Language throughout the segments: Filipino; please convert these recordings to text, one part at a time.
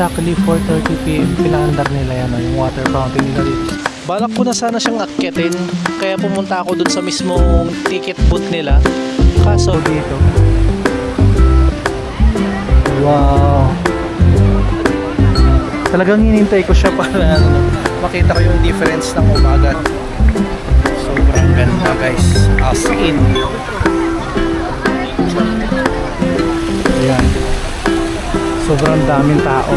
exactly 4:30 PM pinaandar nila yan, yung water fountain nila dito. Balak ko na sana siyang akyatin, kaya pumunta ako dun sa mismong ticket booth nila. Kaso dito, wow, talagang hinintay ko siya para makita ko yung difference ng umaga. Sobrang ganda guys, as in. Ayan, sobrang daming tao.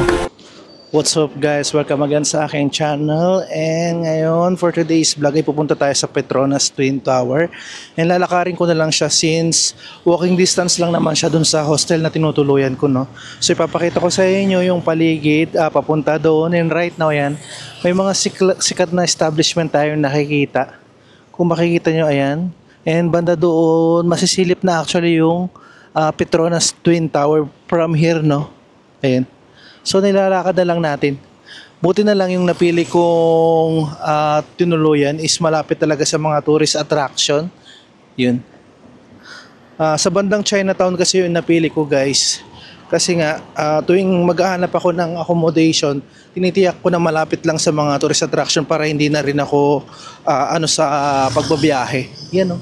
What's up guys, welcome again sa aking channel. And ngayon for today's vlog ay pupunta tayo sa Petronas Twin Tower. And lalakarin ko na lang siya since walking distance lang naman siya dun sa hostel na tinutuluyan ko, no. So ipapakita ko sa inyo yung paligid papunta doon. And right now yan, may mga sikat na establishment tayong nakikita. Kung makikita nyo, ayan. And banda doon, masisilip na actually yung Petronas Twin Tower from here, no. Ayan. So nilalakad na lang natin. Buti na lang yung napili kong tinuluyan is malapit talaga sa mga tourist attraction. Yun. Sa bandang Chinatown kasi yung napili ko guys. Kasi nga tuwing maghahanap ako ng accommodation, tinitiyak ko na malapit lang sa mga tourist attraction para hindi na rin ako sa pagbabiyahe. Yan, no?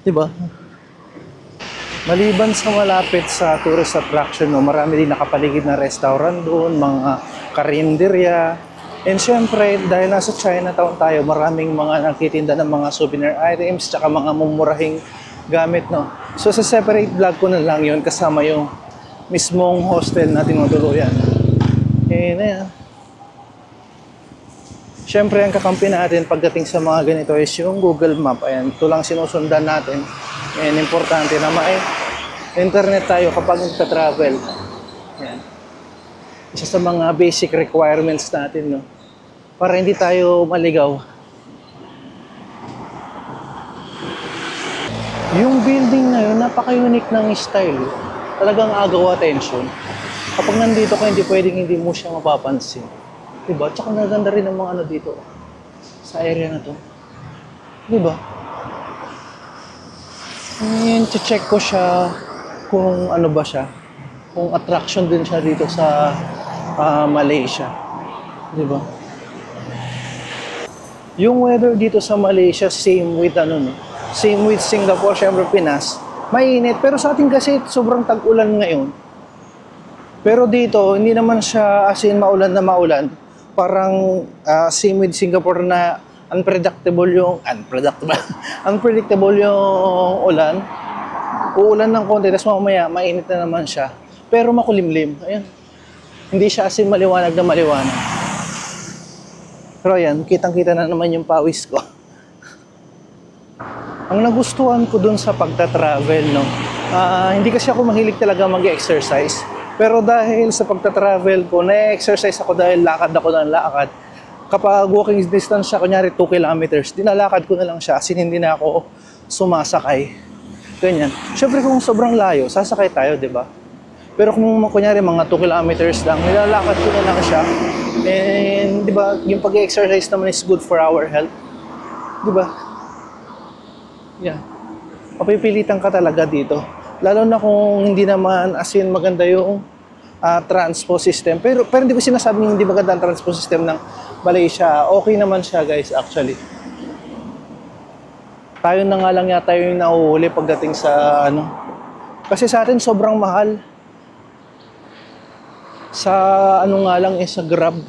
Diba? Maliban sa malapit sa tourist attraction, no, marami din nakapaligid na restaurant doon, mga karinderya. And syempre, dahil nasa Chinatown tayo, maraming mga nagtitinda ng mga souvenir items, tsaka mga mumurahing gamit, no. So sa separate vlog ko na lang yun, kasama yung mismong hostel na tinutuluyan. And ayan. Syempre, ang kakampi natin pagdating sa mga ganito is yung Google Map. Ayan, ito lang sinusundan natin. And importante na internet tayo kapag nagta-travel. Ayan. Isa sa mga basic requirements natin, no? Para hindi tayo maligaw. Yung building na yun, napaka-unique ng style. Talagang agaw attention. Kapag nandito ka, hindi pwedeng hindi mo siya mapapansin. Diba? Tsaka naganda rin ang mga ano dito sa area na to. Diba? Ngayon, check ko siya kung ano ba siya. Kung attraction din siya dito sa Malaysia. Diba? Yung weather dito sa Malaysia, same with same with Singapore, syempre Pinas. Mainit, pero sa atin kasi sobrang tag-ulan ngayon. Pero dito, hindi naman siya as in maulan na maulan. Parang same with Singapore na unpredictable yung ulan. Uulan ng konti, tapos mamaya mainit na naman siya. Pero makulimlim. Ayan. Hindi siya as in maliwanag na maliwanag. Pero ayan, kitang-kita na naman yung pawis ko. Ang nagustuhan ko dun sa pagta-travel, no, hindi kasi ako mahilig talaga mag-exercise. Pero dahil sa pagta-travel ko, na-exercise ako dahil lakad ako ng lakad. Kapag walking distance siya, kunyari 2 kilometers, dinalakad ko na lang siya, as in hindi na ako sumasakay. Ganyan. Siyempre kung sobrang layo, sasakay tayo, di ba? Pero kung kunyari mga 2 kilometers lang, nilalakad ko na lang siya. And di ba, yung pag-exercise naman is good for our health. Di ba? Yeah. Papipilitan ka talaga dito. Lalo na kung hindi naman as in maganda yung transport system. Pero hindi ko sinasabing hindi maganda ang transport system ng Malaysia. Okay naman siya guys actually. Tayo na nga lang yata yung nauhuli pagdating sa Kasi sa atin sobrang mahal. Sa nga lang sa Grab.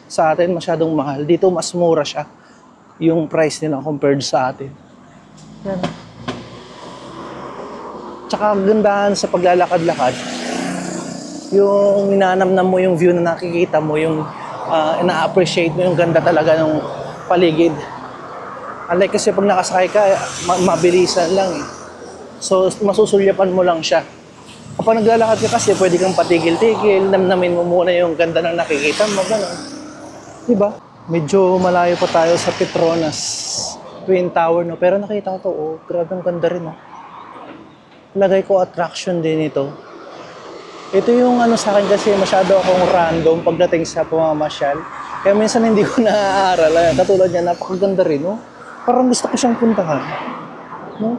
Sa atin masyadong mahal. Dito mas mura siya. Yung price nila compared sa atin. Yan. Tsaka gandahan sa paglalakad-lakad, yung ninanamnam mo yung view na nakikita mo, yung ina-appreciate mo yung ganda talaga ng paligid. Unlike kasi pag nakasakay ka, mabilisan lang eh. So masusulyapan mo lang siya. Kapag naglalakad ka kasi, pwede kang patigil-tigil, namnamin mo muna yung ganda ng nakikita mo, gano'n. Diba? Medyo malayo pa tayo sa Petronas Twin Tower, no? Pero nakita ko to, grabe ang ganda rin, no? Lagay ko attraction din ito. Ito yung sa akin kasi masyado akong random pagdating sa pamamasyal. Kaya minsan hindi ko naaaral. Katulad niya, napakaganda rin, no? Parang gusto ko siyang puntahan. No?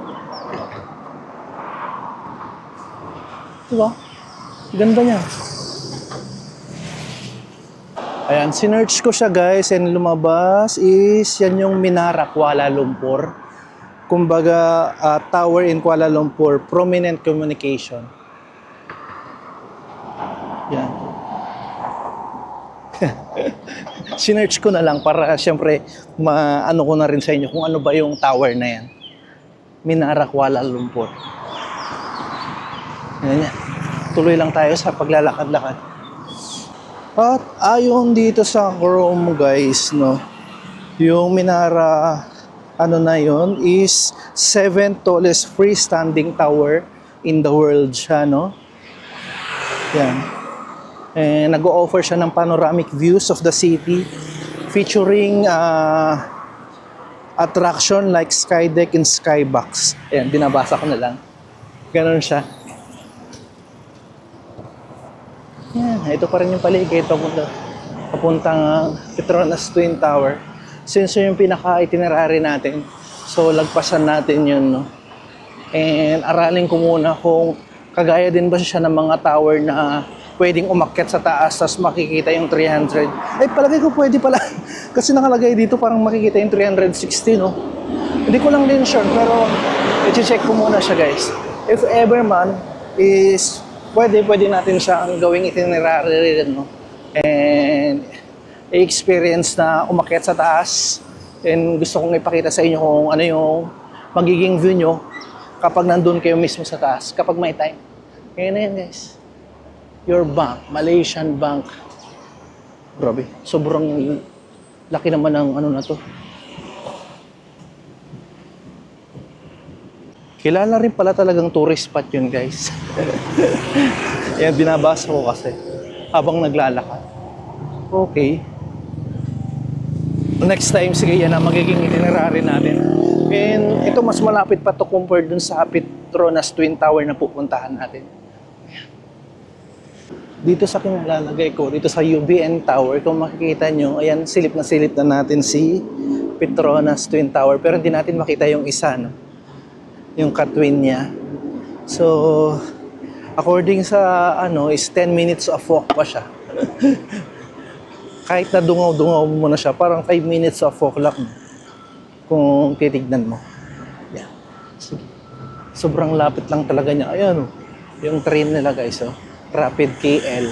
Diba? Ganda niya. Ayan, sinearch ko siya guys and lumabas is yan yung Menara Kuala Lumpur. Kumbaga, tower in Kuala Lumpur, prominent communication. Yan. Sinearch ko na lang para syempre maano ko na rin sa inyo kung ano ba yung tower na yan. Menara Kuala Lumpur. Yan yan. Tuloy lang tayo sa paglalakad-lakad. At ayon dito sa Chrome guys, no, yung Menara, ano na yon, is 7th tallest freestanding tower in the world siya, no? Yan. And nag-o-offer siya ng panoramic views of the city featuring attraction like Skydeck and Skybox. Ayan, binabasa ko na lang. Ganon siya. Yan, ito pa rin yung paligid papuntang Petronas Twin Tower. Since yung pinaka-itinerary natin, so lagpasan natin yun, no? And aralin ko muna kung kagaya din ba siya ng mga tower na pwedeng umakyat sa taas tapos makikita yung 300. Ay, palagay ko pwede pala. Kasi nakalagay dito parang makikita yung 360, no? Hindi ko lang din sure, pero i-check ko muna siya, guys. If ever man is pwede natin siyang gawing itinerary rin, no? And experience na umakyat sa taas. And gusto kong ipakita sa inyo kung ano yung magiging view nyo kapag nandun kayo mismo sa taas, kapag may time. Kaya na yan, guys. Your bank, Malaysian Bank. Grabe, sobrang laki naman ng ano na to. Kilala rin pala talagang tourist spot yun, guys. Yan, binabasa ko kasi habang naglalakad. Okay. Next time, sige, yan ang magiging itinerary natin. And ito, mas malapit pa to compared dun sa Petronas Twin Tower na pupuntahan natin. Dito sa kinalalagay ko, dito sa UBN Tower, kung makikita nyo, ayan, silip na natin si Petronas Twin Tower. Pero hindi natin makita yung isa, no? Yung ka-twin niya. So, according sa, ano, is 10 minutes of walk pa siya. Kahit na dungaw-dungaw mo na siya, parang 5 minutes of walk lang. Kung titignan mo. Yeah. Sige. Sobrang lapit lang talaga niya. Ayan, oh. Yung train nila, guys, oh. Rapid KL.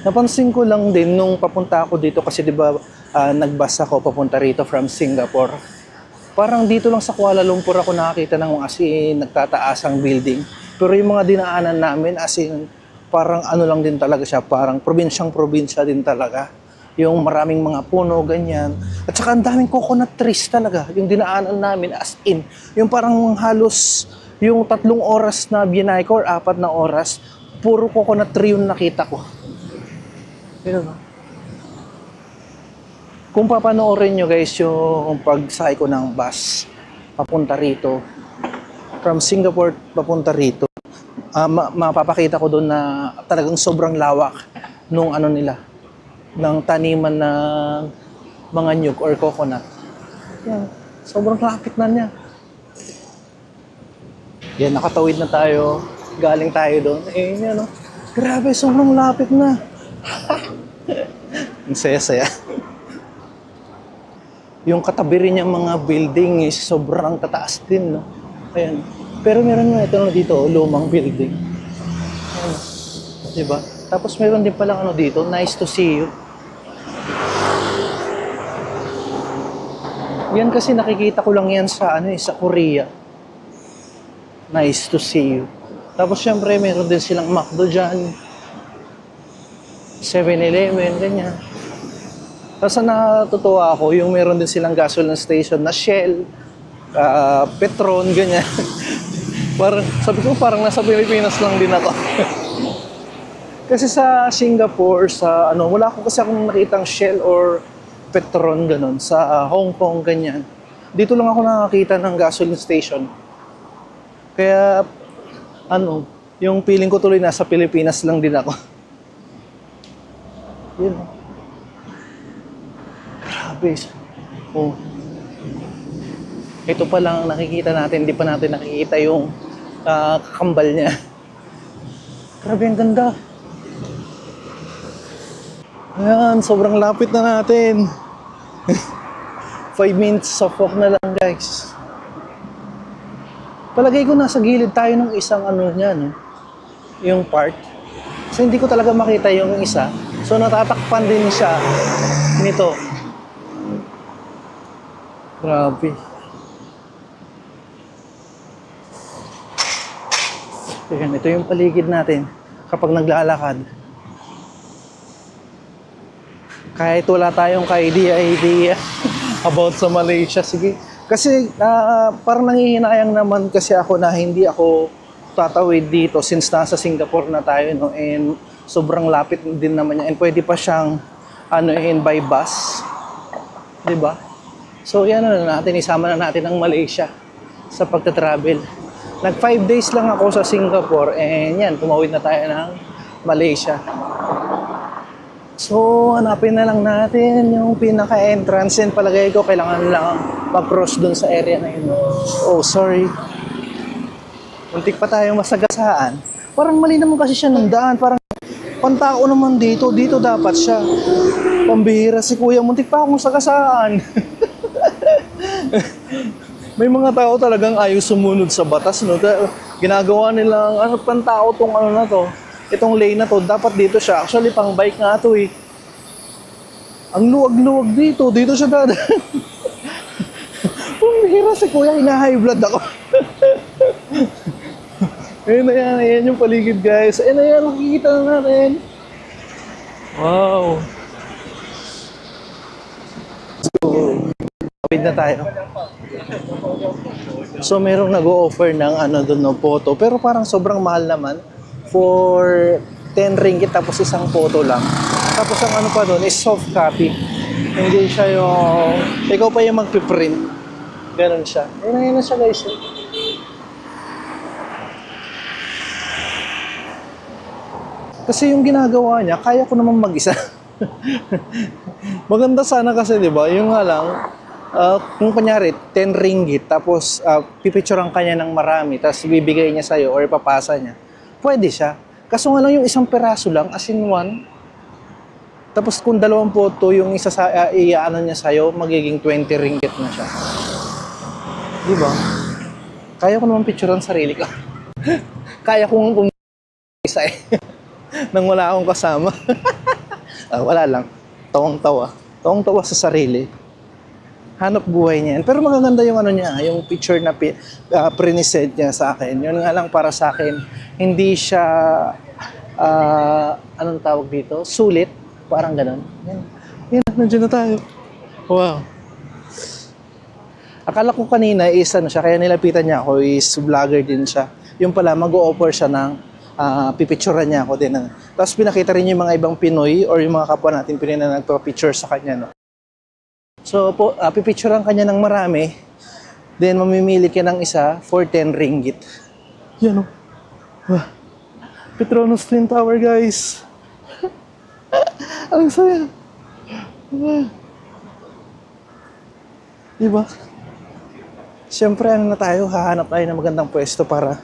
Napansin ko lang din nung papunta ako dito kasi 'di ba nagbus ako papunta rito from Singapore. Parang dito lang sa Kuala Lumpur ako nakakita ng as in nagtataasang building. Pero yung mga dinaanan namin as in parang ano lang din talaga siya, parang probinsyang-probinsya din talaga. Yung maraming mga puno, ganyan. At saka ang daming coconut trees talaga. Yung dinaanan namin as in. Yung parang halos yung 3 oras na binay ko or 4 na oras, puro coconut tree yung nakita ko. Yun. Kung papanoorin nyo guys yung pagsakay ko ng bus papunta rito, from Singapore papunta rito, mapapakita ko doon na talagang sobrang lawak nung ano nila, ng taniman ng mga nyug or coconut. Yan, sobrang lapit na niya. Yan, nakatawid na tayo. Galing tayo doon. Eh, yan, no? Grabe, sobrang lapit na. Ang saya-saya. Yung katabi rin niyang mga building is sobrang tataas din, no? Ayan. Pero meron nga ito na dito, lumang building. Ayan. Diba? Tapos meron din palang ano dito, nice to see you. Yan kasi nakikita ko lang yan sa ano, sa Korea. Nice to see you. Tapos syempre meron din silang McDo dyan, 7-Eleven, ganyan. Tapos natutuwa ako, yung meron din silang gasoline station na Shell, Petron, ganyan. Parang, sabi ko parang nasa Pilipinas lang din ako. Kasi sa Singapore, sa ano, wala ko kasi akong nakitang Shell or Petron, ganun. Sa Hong Kong, ganyan. Dito lang ako nakakita ng gasoline station. Kaya, ano, yung feeling ko tuloy nasa Pilipinas lang din ako. Yun. Grabe. Oh. Ito pa lang nakikita natin, hindi pa natin nakikita yung kakambal niya. Grabe, ang ganda. Ayan, sobrang lapit na natin. 5 minutes of walk na lang, guys. Palagay ko nasa gilid tayo ng isang ano niya, no? Yung part. Kasi hindi ko talaga makita yung isa. So natatakpan din siya nito. Grabe. Ayan, ito yung paligid natin kapag naglalakad. Kahit wala tayong idea about sa Malaysia, sige. Kasi parang nangihinayang naman kasi ako na hindi ako tatawid dito since nasa Singapore na tayo, no? And sobrang lapit din naman niya and pwede pa siyang by bus. 'Di ba? So yan na natin, isama na natin ang Malaysia sa pagta-travel. Nag 5 days lang ako sa Singapore and yan, tumawid na tayo ng Malaysia. So, hanapin na lang natin yung pinaka-entrance and palagay ko kailangan lang mag-cross dun sa area na yun. Oh, sorry. Muntik pa tayong masagasaan. Parang mali naman kasi siya ng daan. Parang pantao naman dito. Dito dapat siya. Pambihira si kuya. Muntik pa akong sagasaan. May mga tao talagang ayaw sumunod sa batas, no? Ginagawa nilang, pantao tong na to. Itong lane na to, dapat dito siya. Actually, pang bike nga to eh. Ang luwag-luwag dito. Dito siya dadaan. Pumihira si kuya, hina-high blood ako. Ayan yung paligid, guys. Ayan, makikita na natin. Wow. So, kapit na tayo. So, merong nag-o-offer ng doon ng photo. Pero parang sobrang mahal naman. For 10 ringgit tapos isang photo lang. Tapos ang pa doon is soft copy. Hindi siya yung ikaw pa yung magpiprint. Ganon siya. Ayun na siya, guys. Kasi yung ginagawa niya, kaya ko naman mag-isa. Maganda sana kasi, di ba? Yung nga lang, kung kunyari, 10 ringgit, tapos pipicturean ka niya ng marami, tapos bibigay niya sa'yo or papasa niya. Pwede siya. Kaso nga lang yung isang peraso lang, as in one. Tapos kung 2 photo, yung isa sa iaano niya sa'yo, magiging 20 ringgit na siya. Di ba? Kaya ko naman picturean sarili ko. Kaya kong isa eh. Nang wala akong kasama. Wala lang. Tawang-tawa. Tawang-tawa sa sarili. Hanap buhay niya. Pero magaganda yung niya, yung picture na pre-send niya sa akin. Yun nga lang para sa akin, hindi siya, anong tawag dito? Sulit. Parang ganun. Yan, nandiyan na tayo. Wow. Akala ko kanina is siya, kaya nilapitan niya ako, is vlogger din siya. Yung pala, mag-o-offer siya ng pipicturean niya ako din. Tapos pinakita rin yung mga ibang Pinoy or yung mga kapwa natin Pinoy na nagpa-picture sa kanya, no? So, pipicturean kanya ng marami, then mamimili ka ng isa for 10 ringgit. Yan o. Petronas Twin Tower, guys. Ang saya. Diba? Siyempre, na tayo, hahanap tayo ng magandang pwesto para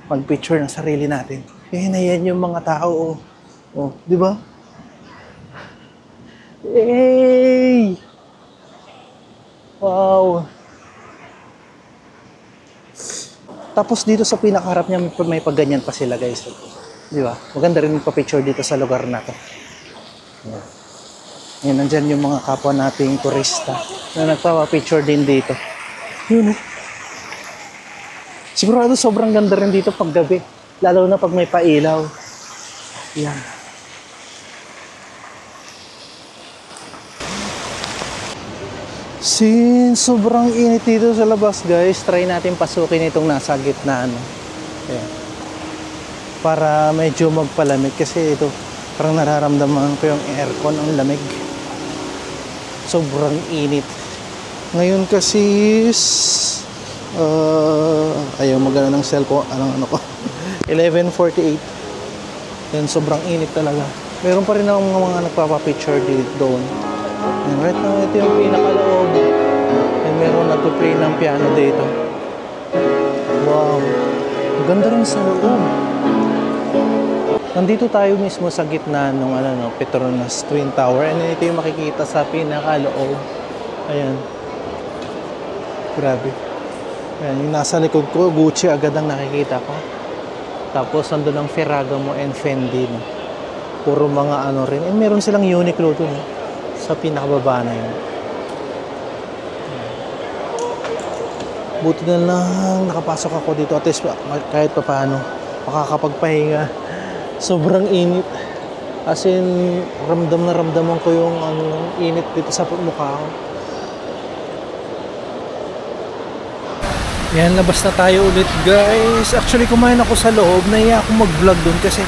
mag-picture ng sarili natin. Yan yung mga tao. Oh, diba? Hey! Wow! Tapos dito sa pinakaharap niya, may pagganyan pa sila, guys. Di ba? Maganda rin magpa-picture dito sa lugar na to. Yan, nandyan yung mga kapwa nating turista na nagpapa-picture din dito. Yun, sigurado sobrang ganda rin dito pag gabi. Lalo na pag may pailaw. Yan. Since sobrang init dito sa labas, guys, try natin pasukin itong nasa gitna, Ayan. Para medyo magpalamig kasi ito, parang nararamdaman ko yung aircon, ang lamig. Sobrang init. Ngayon kasi ayaw magana ng cellphone, ko. 11:48. Yan, sobrang init talaga. Meron pa rin akong mga nagpapapicture dito doon. And right now, ito yung pinakaloob. And meron nagpo-play ng piano dito. Wow. Ganda rin sa loob. Nandito tayo mismo sa gitna ng Petronas Twin Tower. And ito yung makikita sa pinakaloob. Ayan. Grabe. Ayan, yung nasa likod ko, Gucci agad ang nakikita ko. Tapos nandun ang Ferragamo and Fendi. No? Puro mga rin. And meron silang Uniqlo dun. No? Sa pinakababa na yun. Buti na lang nakapasok ako dito. At least kahit pa paano makakapagpahinga. Sobrang init. As in, ramdam na ramdaman ko yung init dito sa mukha ko. Yan, labas na tayo ulit guys. Actually, kumain ako sa loob. Nahiya ako mag-vlog dun kasi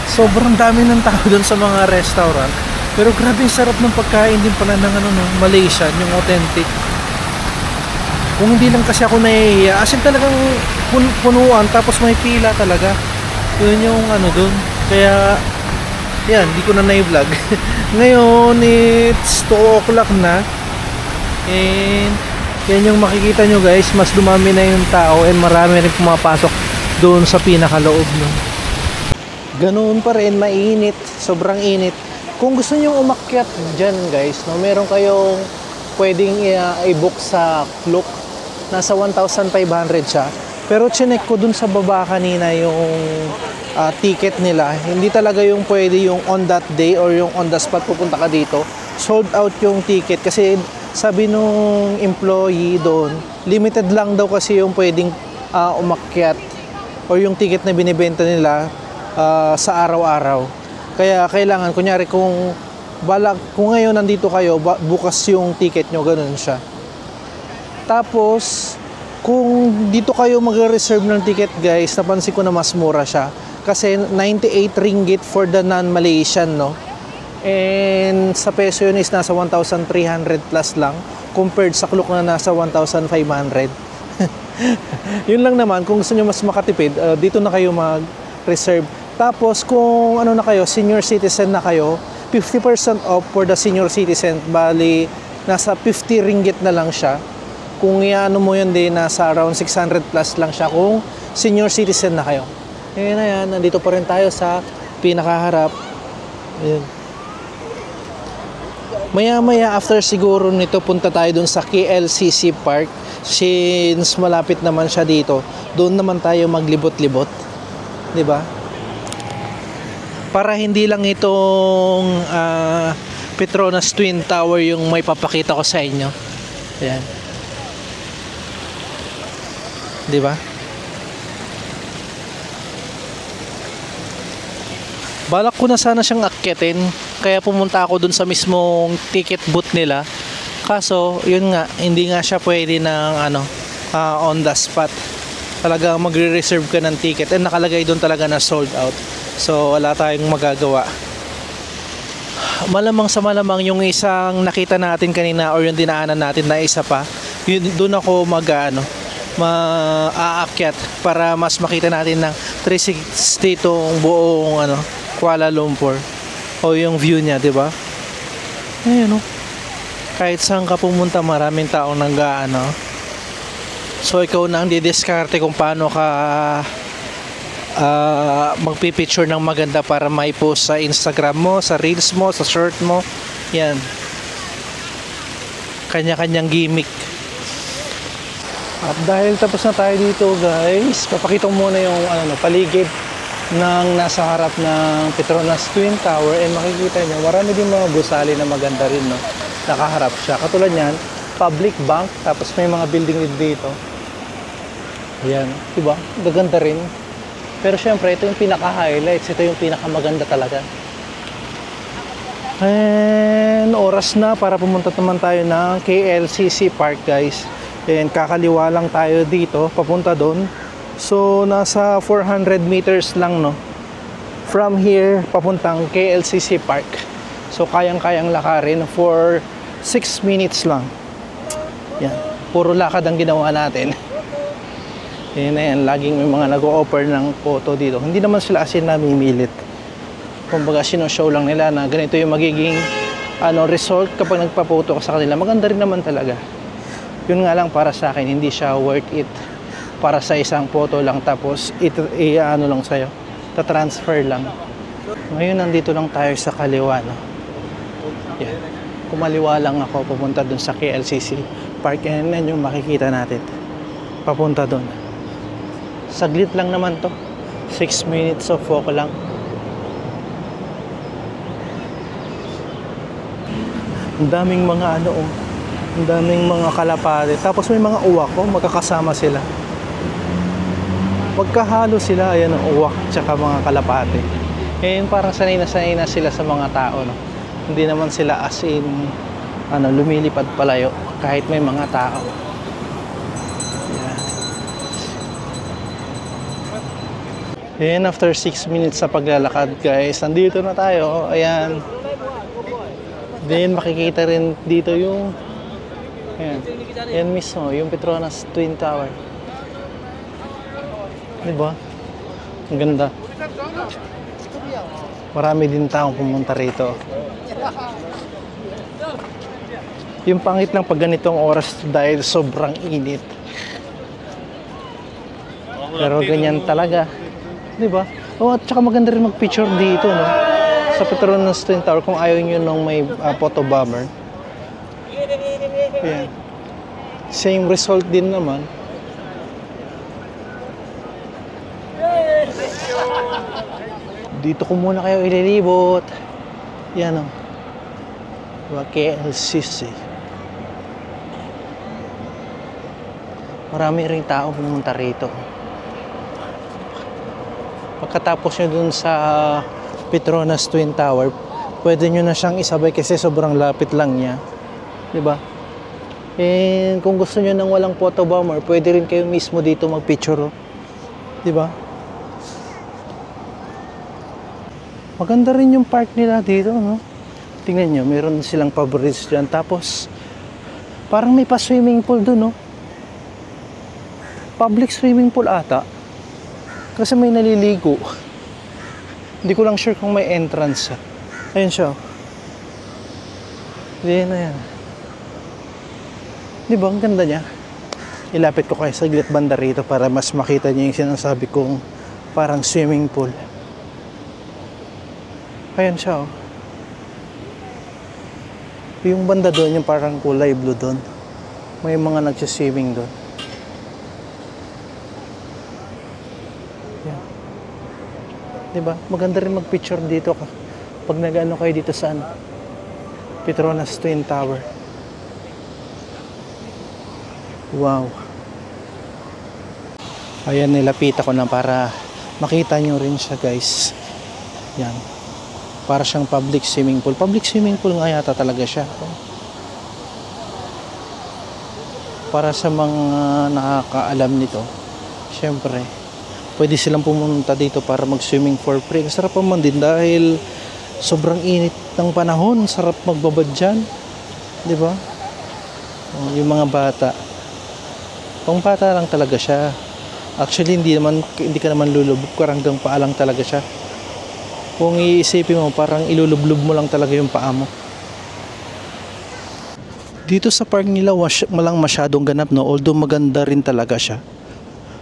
sobrang dami ng tao dun sa mga restaurant. Pero grabe yung sarap ng pagkain din pala ng Malaysian, yung authentic. Kung hindi lang kasi ako nahihiya, as in talagang punuan tapos may pila talaga. Yun yung dun. Kaya, yan, hindi ko na na-vlog. Ngayon, it's 2 o'clock na. And yan yung makikita nyo guys, mas dumami na yung tao and marami rin pumapasok doon sa pinakaloob. No? Ganoon pa rin, mainit, sobrang init. Kung gusto nyo umakyat dyan guys, no, meron kayong pwedeng i-book sa Klook. Nasa 1,500 siya. Pero chinek ko dun sa baba kanina yung ticket nila. Hindi talaga yung pwede yung on that day or yung on the spot pupunta ka dito. Sold out yung ticket kasi sabi nung employee doon, limited lang daw kasi yung pwedeng umakyat or yung ticket na binibenta nila sa araw-araw. Kaya kailangan, kunyari kung ngayon nandito kayo, bukas yung ticket nyo, ganun siya. Tapos, kung dito kayo mag-reserve ng ticket guys, napansin ko na mas mura siya. Kasi 98 ringgit for the non-Malaysian, no? And sa peso yun is nasa 1,300 plus lang compared sa Klook na nasa 1,500. Yun lang naman, kung gusto nyo mas makatipid, dito na kayo mag-reserve. Tapos kung na kayo, senior citizen na kayo, 50% off for the senior citizen. Bali, nasa 50 ringgit na lang siya. Kung mo yun din, nasa around 600 plus lang siya kung senior citizen na kayo. Ngayon na yan, nandito pa rin tayo sa pinakaharap. Ayun. Maya-maya after siguro nito, punta tayo dun sa KLCC Park. Since malapit naman siya dito, doon naman tayo maglibot-libot. 'Di ba? Para hindi lang itong Petronas Twin Tower yung may papakita ko sa inyo. Ayan. 'Di ba? Balak ko na sana siyang akyatin, kaya pumunta ako dun sa mismong ticket booth nila. Kaso, yun nga, hindi nga siya pwede ng on the spot. Talagang magre-reserve ka ng ticket and nakalagay dun talaga na sold out. So, wala tayong magagawa. Malamang sa malamang yung isang nakita natin kanina or yung dinaanan natin na isa pa, dun ako aakyat para mas makita natin ng 360 tong buong Kuala Lumpur o yung view niya, 'di ba? Ayun, kahit saan ka pumunta, maraming tao So ikaw na ang didiskarte kung paano ka magpipicture ng maganda para mai-post sa Instagram mo, sa Reels mo, sa short mo. Yan. Kanya-kanyang gimmick. At dahil tapos na tayo dito guys, papakita ko muna yung paligid ng nasa harap ng Petronas Twin Tower. And makikita nyo, marami din mga gusali na maganda rin, no? Nakaharap siya. Katulad yan, public bank, tapos may mga building din dito. Ayan, diba? Gaganda rin. Pero syempre, ito yung pinaka-highlights. Ito yung pinaka-maganda talaga. And oras na para pumunta naman tayo ng KLCC Park guys. And kakaliwa lang tayo dito, papunta doon. So, nasa 400 meters lang, no? From here, papuntang KLCC Park. So, kayang-kayang lakarin for 6 minutes lang. Yan. Puro lakad ang ginawa natin. Yan na yan. Laging may mga nag-o-offer ng photo dito. Hindi naman sila asin namimilit. Kumbaga, sinoshow lang nila na ganito yung magiging result kapag nagpa-photo ka sa kanila. Maganda rin naman talaga. Yun nga lang para sa akin, hindi siya worth it. Para sa isang photo lang tapos lang sa'yo, ta-transfer lang. Ngayon nandito lang tayo sa kaliwa, no? Yan. Kumaliwa lang ako pupunta dun sa KLCC Park, and yan yung makikita natin. Papunta dun. Saglit lang naman to. 6 minutes of walk lang. Ang daming mga ano, oh. Ang daming mga kalapate. Tapos may mga uwak, oh, magkakasama sila. Magkahalo sila, ayan ang uwak tsaka mga kalapate. Eh, parang sanay na sila sa mga tao, no? Hindi naman sila as in ano, lumilipad palayo kahit may mga tao. And after 6 minutes sa paglalakad, guys, nandito na tayo. Ayan. Then makikita rin dito yung ayan. Ayan mismo, yung Petronas Twin Tower. Diba? Ang ganda. Marami din taong pumunta rito. Yung pangit lang pag ganitong oras dahil sobrang init. Pero ganyan talaga. Diba? Oh, at saka maganda rin mag-picture dito, no? Sa Petronas Twin Tower kung ayaw nyo nung may photo bomber. Ayan. Same result din naman. Dito ko muna kayo ililibot. Yan, o. Diba? KLCC. Marami ring tao pumunta rito. Pagkatapos nyo dun sa Petronas Twin Tower, pwede nyo na siyang isabay kasi sobrang lapit lang niya. Diba? And kung gusto nyo ng walang photo bomber, pwede rin kayo mismo dito magpicture. Diba? Maganda rin yung park nila dito, no? Tingnan nyo, meron silang pa-bridge dyan. Tapos, parang may pa-swimming pool dun, no? Public swimming pool ata. Kasi may naliligo. Hindi ko lang sure kung may entrance. Ayun siya. Diyan na yan. Di ba? Ang ganda niya. Ilapit ko kayo saglit banda rito para mas makita niyo yung sinasabi kong parang swimming pool. Ayun siya. Yung banda doon, yung parang kulay blue doon. May mga nagsiswimming doon. Diba? Maganda rin mag-picture dito pag nag-ano kayo dito sa Petronas Twin Tower. Wow. Ayan, nilapita ko na para makita nyo rin siya, guys. Yan. Para siyang public swimming pool. Public swimming pool nga yata talaga siya. Para sa mga nakakaalam nito, syempre, pwede silang pumunta dito para mag-swimming for free. Sarap naman din dahil sobrang init ng panahon. Sarap magbabad dyan. Diba? Oh, yung mga bata. Pang bata lang talaga siya. Actually, hindi ka naman lulubog. Hanggang paa lang talaga siya. Kung iisipin mo, parang ilulublob mo lang talaga yung paa mo. Dito sa park nila, walang masyadong ganap, no? Although maganda rin talaga siya.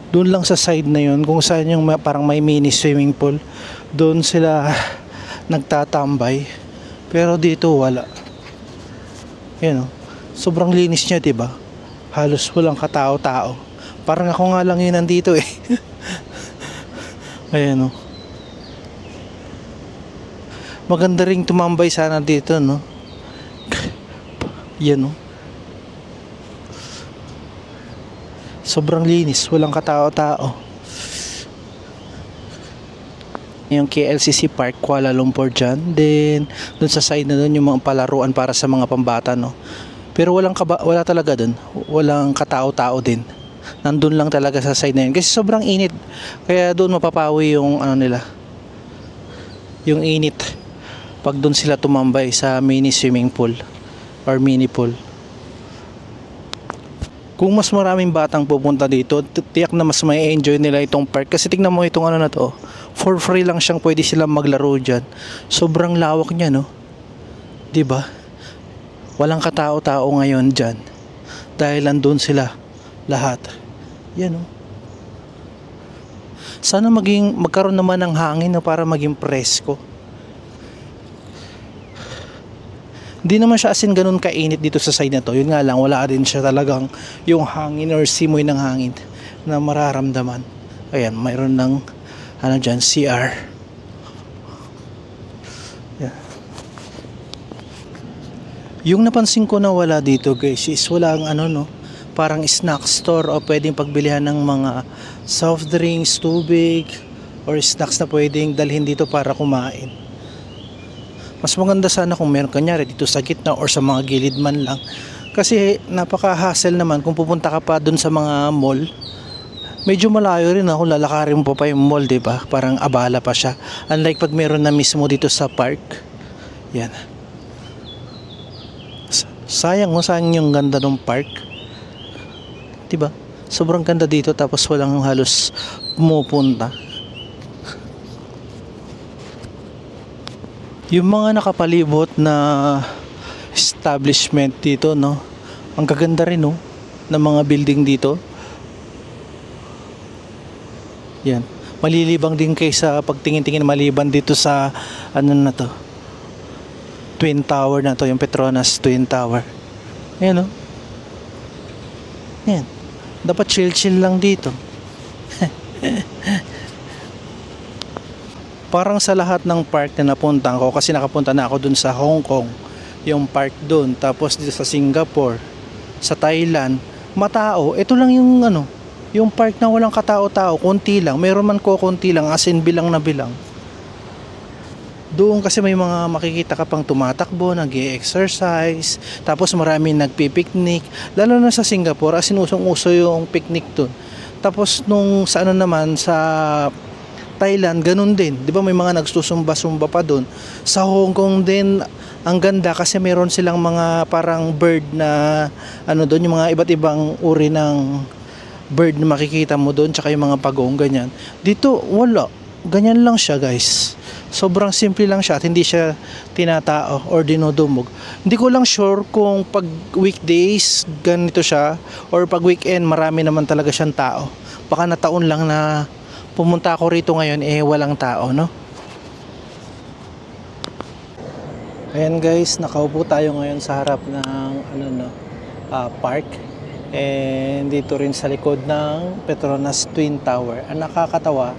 Doon lang sa side na yun, kung saan yung parang may mini swimming pool, doon sila nagtatambay. Pero dito wala. Yan, oh. Sobrang linis niya, diba? Halos walang katao-tao. Parang ako nga lang yun nandito eh. Ayan, oh. Maganda ring tumambay sana dito, no? Yan, oh. Sobrang linis, walang katao-tao. Yung KLCC Park, Kuala Lumpur dyan. Then, dun sa side na dun, yung mga palaruan para sa mga pambata, no? Pero wala talaga dun. Walang katao-tao din. Nandun lang talaga sa side na yun. Kasi sobrang init. Kaya dun mapapawi yung ano nila. Yung init. Pag dun sila tumambay sa mini swimming pool. Or mini pool. Kung mas maraming batang pupunta dito, tiyak na mas may enjoy nila itong park. Kasi tignan mo itong ano na to, for free lang siyang pwede silang maglaro dyan. Sobrang lawak niya, no? Diba? Walang katao-tao ngayon dyan. Dahil andun sila lahat. Yan, no? Sana magkaroon naman ng hangin na para maging presko. Hindi naman siya as in ganun kainit dito sa side na to. Yun nga lang, wala din siya talagang yung hangin or simoy ng hangin na mararamdaman. Ayan, mayroon ng ano dyan, CR. Yeah. Yung napansin ko na wala dito guys is walang ano no, parang snack store o pwedeng pagbilihan ng mga soft drinks, tubig or snacks na pwedeng dalhin dito para kumain. Mas maganda sana kung meron kanyari dito sa gitna or sa mga gilid man lang. Kasi napaka-hassle naman kung pupunta ka pa dun sa mga mall. Medyo malayo rin kung lalakarin mo pa yung mall, diba? Parang abala pa siya. Unlike pag meron na mismo dito sa park. Yan. Sayang yung ganda ng park. Diba? Sobrang ganda dito tapos walang halos pumupunta. Yung mga nakapalibot na establishment dito, no? Ang gaganda rin, no? Ng mga building dito. Yan. Malilibang din kayo sa pagtingin-tingin maliban dito sa ano na to. Twin Tower na to, yung Petronas Twin Tower. Ayan, no? Yan. Dapat chill-chill lang dito. Parang sa lahat ng park na napunta ko, kasi nakapunta na ako dun sa Hong Kong, yung park dun, tapos dito sa Singapore, sa Thailand, matao. Ito lang yung ano, yung park na walang katao-tao, konti lang. Meron man konti lang, as in bilang na bilang. Doon kasi may mga makikita ka pang tumatakbo, nag-i-exercise, tapos marami nagpipiknik. Lalo na sa Singapore, as in usong-uso yung picnic dun. Tapos nung sa ano naman, sa Thailand, ganun din. Di ba may mga nagsusumba-sumba pa doon. Sa Hong Kong din, ang ganda kasi meron silang mga parang bird na ano doon, yung mga iba't ibang uri ng bird na makikita mo doon, tsaka yung mga pagong, ganyan. Dito, wala. Ganyan lang siya, guys. Sobrang simple lang siya at hindi siya tinatao or dinudumog. Hindi ko lang sure kung pag weekdays ganito siya or pag weekend marami naman talaga siyang tao. Baka nataon lang na pumunta ako rito ngayon walang tao, no? Ayan guys, nakaupo tayo ngayon sa harap ng park. And dito rin sa likod ng Petronas Twin Tower. Ang nakakatawa,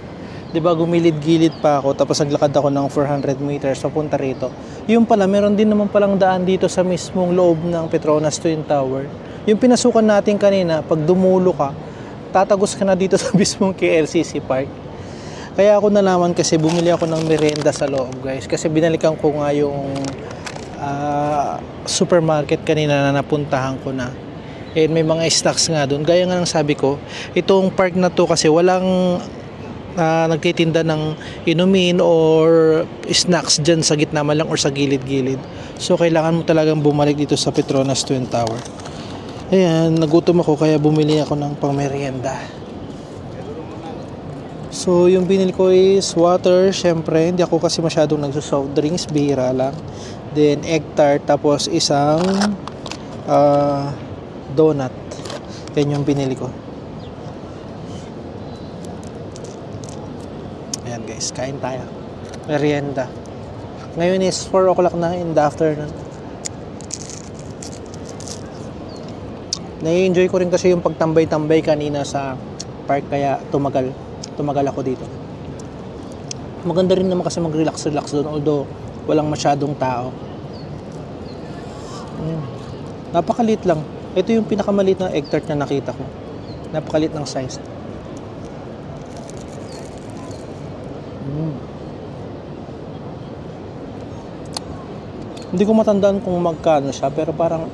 'di ba, gumilid-gilid pa ako tapos naglakad ako ng 400 meters papunta rito. Yung pala, meron din naman palang daan dito sa mismong loob ng Petronas Twin Tower. Yung pinasukan natin kanina, pag dumulo ka, tatagos ka na dito sa mismong KLCC Park. Kaya ako nalaman kasi bumili ako ng merienda sa loob, guys. Kasi binalikan ko nga yung supermarket kanina na napuntahan ko na. And may mga stocks nga doon. Gaya nga ng sabi ko, itong park na to kasi walang nagtitinda ng inumin or snacks dyan sa gitna man lang or sa gilid-gilid. So kailangan mo talagang bumalik dito sa Petronas Twin Tower. Ayan, nagutom ako kaya bumili ako ng pangmerienda. So yung binili ko is water, syempre hindi ako kasi masyadong nagso-soft drinks, bihira lang. Then egg tart, tapos isang donut. Yan yung binili ko. Ayan guys, kain tayo. Merienda. Ngayon is 4 o'clock na in the afternoon. Nai-enjoy ko rin kasi yung pagtambay-tambay kanina sa park kaya tumagal ako dito. Maganda rin naman kasi mag-relax doon although walang masyadong tao. Napakaliit lang. Ito yung pinakamaliit na egg tart na nakita ko. Napakaliit ng size. Hindi ko matandaan kung magkano siya pero parang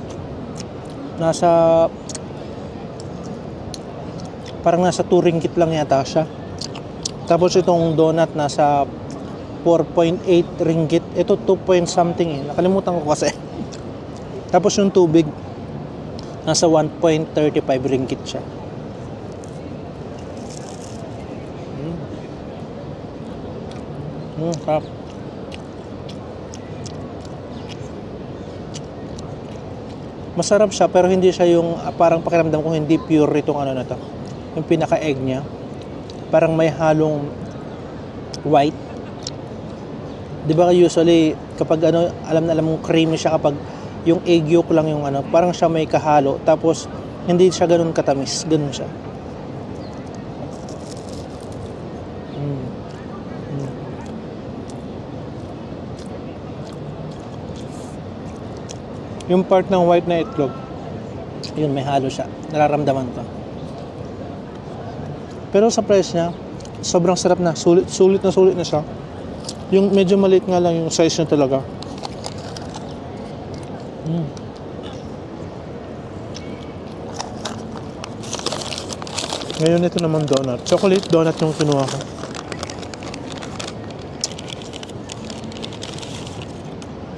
nasa 2 ringgit lang yata siya. Tapos itong donut nasa 4.8 ringgit. Ito 2 point something Nakalimutan ko kasi. Tapos yung tubig nasa 1.35 ringgit siya. Sarap. Masarap siya pero hindi siya yung parang pakiramdam ko hindi pure itong ano na to. Yung pinaka-egg niya. Parang may halong white. 'Di ba usually kapag alam mong creamy siya kapag yung egg yolk lang yung ano, parang siya may kahalo, tapos hindi siya ganun katamis, ganun siya. Yung part ng white na itlog, yun, may halo siya, nararamdaman ko. Pero sa price niya, sobrang sarap na, sulit na siya. Yung medyo maliit nga lang yung size niya talaga. Ngayon ito naman donut. Chocolate donut yung kinuha ko.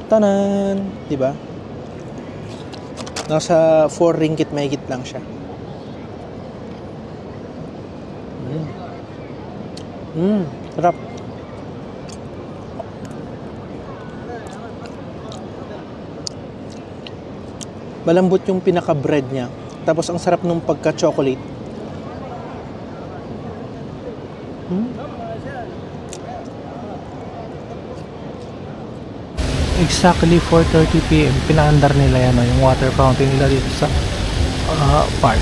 Tanan! Diba? Nasa 4 ringgit mahigit lang siya. Sarap. Malambot yung pinaka-bread niya. Tapos ang sarap nung pagka-chocolate. Exactly 4:30 PM pinaandar nila yan, yung water fountain nila dito sa park.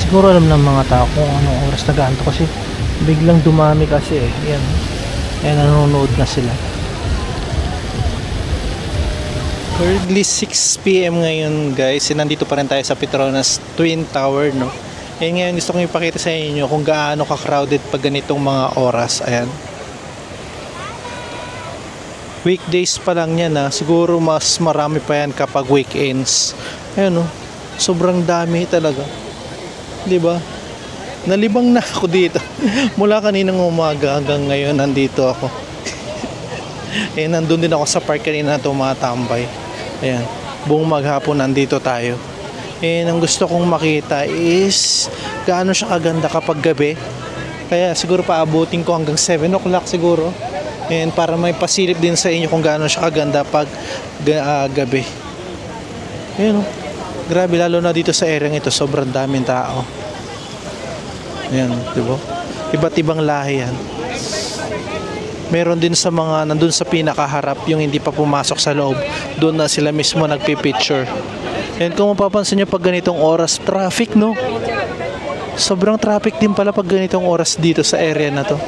Siguro alam ng mga tao kung anong oras nag-aanto kasi biglang dumami kasi yan. Nanonood na sila. Currently 6 PM ngayon guys, nandito pa rin tayo sa Petronas Twin Tower, no? Ngayon gusto kong ipakita sa inyo kung gaano ka-crowded pag ganitong mga oras. Ayan. Weekdays pa lang yan, siguro mas marami pa yan kapag weekends. Ayan, no? Sobrang dami talaga. 'Di ba? Nalibang na ako dito. Mula kaninang umaga hanggang ngayon nandito ako. Nandun din ako sa park kanina tumatambay. Ayan, buong maghapon nandito tayo. Ang gusto kong makita is gaano siya kaganda kapag gabi. Kaya siguro paabutin ko hanggang 7 o'clock siguro. Para may pasilip din sa inyo kung gaano siya kaganda pag gabi. Ayan, grabe, lalo na dito sa area ito, sobrang daming tao. Ayan, diba? Iba't ibang lahi yan. Meron din sa mga nandun sa pinakaharap, yung hindi pa pumasok sa loob, doon na sila mismo nagpipicture. And kung mapapansin nyo pag ganitong oras, traffic, no? Sobrang traffic din pala pag ganitong oras dito sa area na to.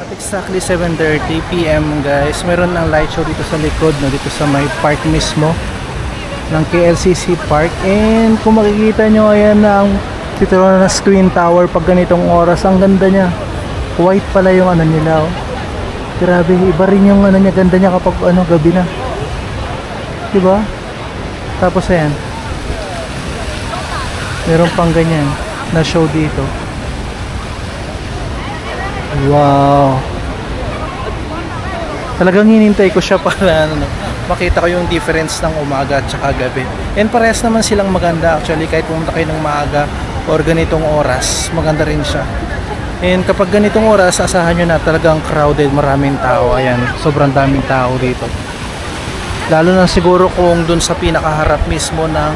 At exactly 7:30 PM guys, meron ng light show dito sa likod, no? Dito sa may park mismo ng KLCC Park. And kung makikita nyo, ayan na ang Petronas Twin Tower pag ganitong oras, ang ganda niya. White pala yung ano nila, oh. Grabe, iba rin yung ano niya, ganda niya kapag gabi na. Diba? Tapos ayan, meron pang ganyan na show dito. Wow, talagang hinintay ko siya para makita ko yung difference ng umaga at saka gabi. And parehas naman silang maganda actually, kahit pumunta kayo ng maaga or ganitong oras, maganda rin siya. And kapag ganitong oras, asahan nyo na talagang crowded, maraming tao. Ayan, sobrang daming tao dito. Lalo na siguro kung dun sa pinakaharap mismo ng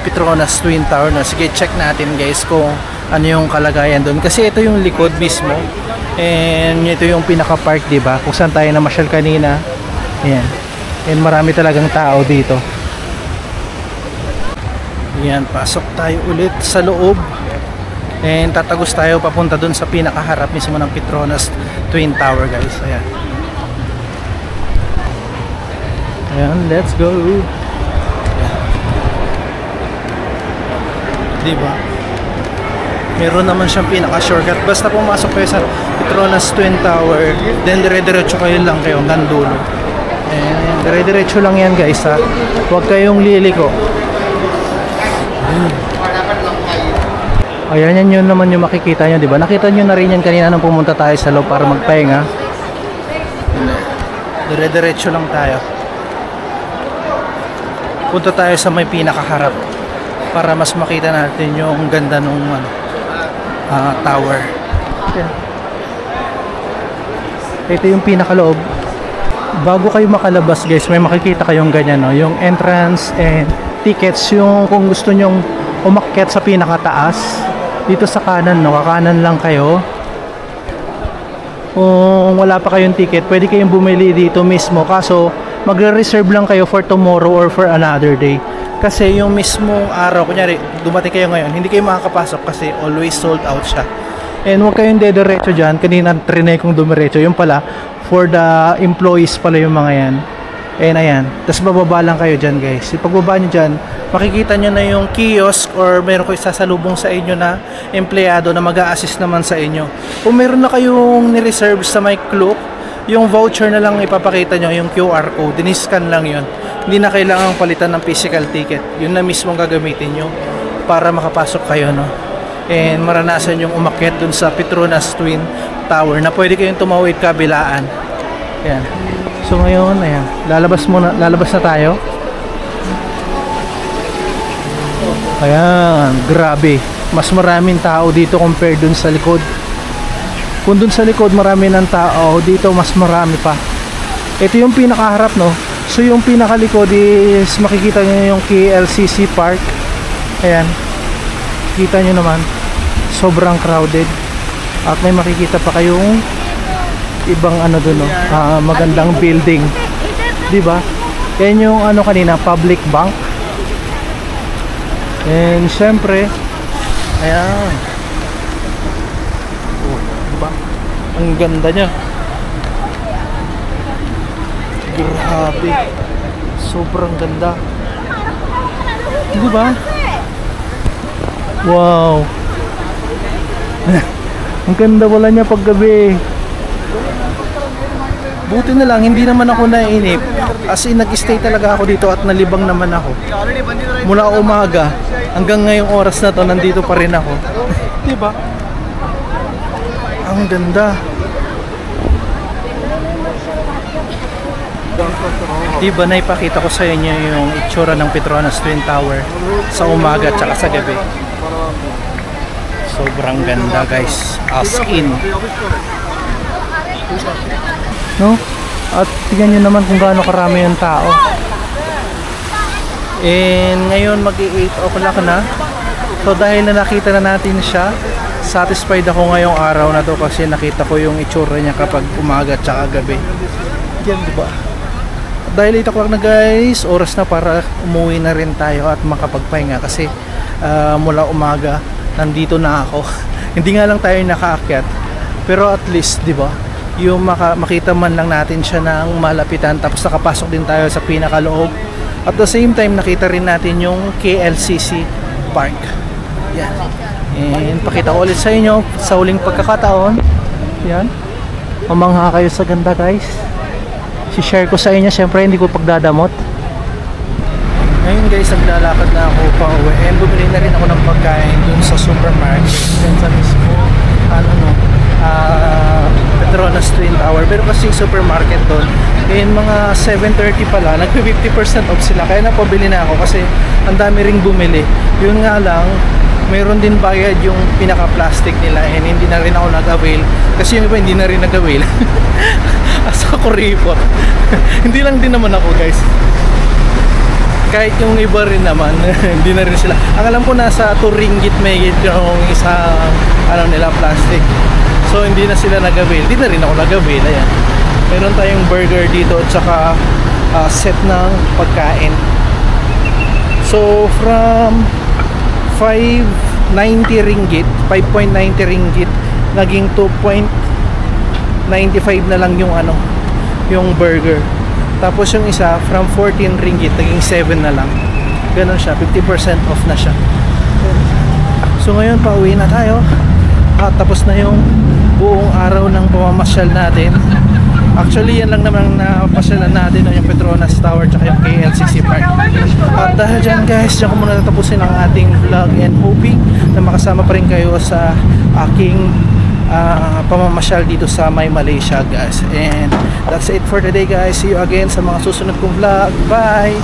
Petronas Twin Tower na. Sige, check natin guys kung ano yung kalagayan dun. Kasi ito yung likod mismo. And ito yung pinaka-park, diba? Kung saan tayo namasyal kanina. Ayan. And marami talagang tao dito. Ayan, pasok tayo ulit sa loob. And tatagos tayo papunta dun sa pinakaharap mismo ng Petronas Twin Tower guys. Ayan. Ayan, let's go. Ayan. Diba? Meron naman siyang pinaka-shortcut. Basta pumasok kayo sa Petronas Twin Tower, then dire-diretso kayo lang kayo hanggang dulo. Ayan, dire-diretso lang yan guys, ha. Huwag kayong liliko. Ayan, yan yun naman yung makikita nyo, diba? Nakita nyo na rin yan kanina nung pumunta tayo sa loob para magpahinga. Dire-diretso lang tayo. Punta tayo sa may pinakaharap para mas makita natin yung ganda nung tower. Ito yung pinakaloob. Bago kayo makalabas guys, may makikita kayong ganyan, no? Yung entrance and tickets, yung kung gusto nyong umakyat sa pinakataas. Dito sa kanan, no? Kakanan lang kayo. kung wala pa kayong ticket, pwede kayong bumili dito mismo. Kaso magre-reserve lang kayo for tomorrow or for another day. Kasi yung mismong araw, kunyari dumating kayo ngayon, hindi kayo makakapasok kasi always sold out siya. And huwag kayong dediretso dyan. Kanina trinay kong dumiretso. Yung pala, for the employees pala yung mga yan. And ayan, tapos bababa lang kayo dyan guys. Pagbaba nyo dyan, makikita nyo na yung kiosk or meron ko isasalubong sa inyo na empleyado na mag-a-assist naman sa inyo. Kung meron na kayong ni-reserve sa may Klook, yung voucher na lang ipapakita nyo, yung QR code, diniscan lang yun. Hindi na kailangang palitan ng physical ticket. Yun na mismo gagamitin nyo para makapasok kayo, no? And maranasan yung umakyat dun sa Petronas Twin Tower na pwede kayong tumawid kabilaan. Ayan. So ngayon, ayan, lalabas na tayo. Ayan, grabe. Mas maraming tao dito compared dun sa likod. Kung dun sa likod marami ng tao, dito mas marami pa. Ito yung pinakaharap, no? So yung pinakalikod is makikita nyo yung KLCC Park. Ayan. Kita nyo naman, sobrang crowded. At may makikita pa kayong ibang ano dun, no? Magandang building, di ba? Yan yung ano kanina, public bank. And syempre, ayan, oh, diba? Ang ganda nya, grabe, sobrang ganda, di ba? Wow. Ang ganda wala niya paggabi. Buti na lang, hindi naman ako naiinip. As in, nag-stay talaga ako dito at nalibang naman ako. Mula umaga hanggang ngayong oras na to, nandito pa rin ako. Diba? Ang ganda. Diba, naipakita ko sa inyo yung itsura ng Petronas Twin Tower sa umaga at saka sa gabi. Sobrang ganda guys. As in. No? At tingnan nyo naman kung gaano karami yung tao. And ngayon mag-8 o'clock na. So dahil na nakita na natin siya, satisfied ako ngayong araw na to kasi nakita ko yung itsura niya kapag umaga at saka gabi. Yan, diba? Dahil 8 o'clock na guys, oras na para umuwi na rin tayo at makapagpahinga kasi mula umaga nandito na ako. Hindi nga lang tayo nakaakyat, pero at least, diba, yung makita man lang natin siya ng malapitan, tapos nakapasok din tayo sa pinakaloob. At the same time, nakita rin natin yung KLCC Park. Yan. And pakita ko ulit sa inyo sa huling pagkakataon. Yan. Mamangha kayo sa ganda guys. Si-share ko sa inyo, syempre hindi ko pagdadamot. Ngayon guys, naglalakad na ako pa uwi. And bumili na rin ako ng pagkain dun sa supermarket. Dun sa mismo, Petronas Twin Tower. Pero kasi supermarket doon, in mga 7:30 pala, nag-50% off sila. Kaya napabili na ako kasi ang dami ring bumili. Yun nga lang, mayroon din bayad yung pinaka-plastic nila and hindi na rin ako nag-avail. Kasi yung iba hindi na rin nag-avail. Asa ko report. Hindi lang din naman ako guys. Kahit yung iba rin naman, hindi na rin sila. Ang alam ko nasa 2 ringgit may yung isang nila plastic. So hindi na sila nag-avail. Hindi na rin ako nag-avail. Ayan. Meron tayong burger dito at saka set ng pagkain. So from 5.90 ringgit, 5.90 ringgit naging 2.95 na lang yung yung burger. Tapos yung isa from 14 ringgit naging 7 na lang. Ganon siya, 50% off na siya. So ngayon pauwi na tayo. Tapos na yung buong araw ng pamamasyal natin. Actually yan lang naman na pasyalan natin, yung Petronas Tower tsaka yung KLCC Park. At dahil dyan guys, dyan ko muna tatapusin ang ating vlog and hoping na makasama pa rin kayo sa aking pamamasyal dito sa May Malaysia guys. And that's it for today guys. See you again sa mga susunod kong vlog. Bye!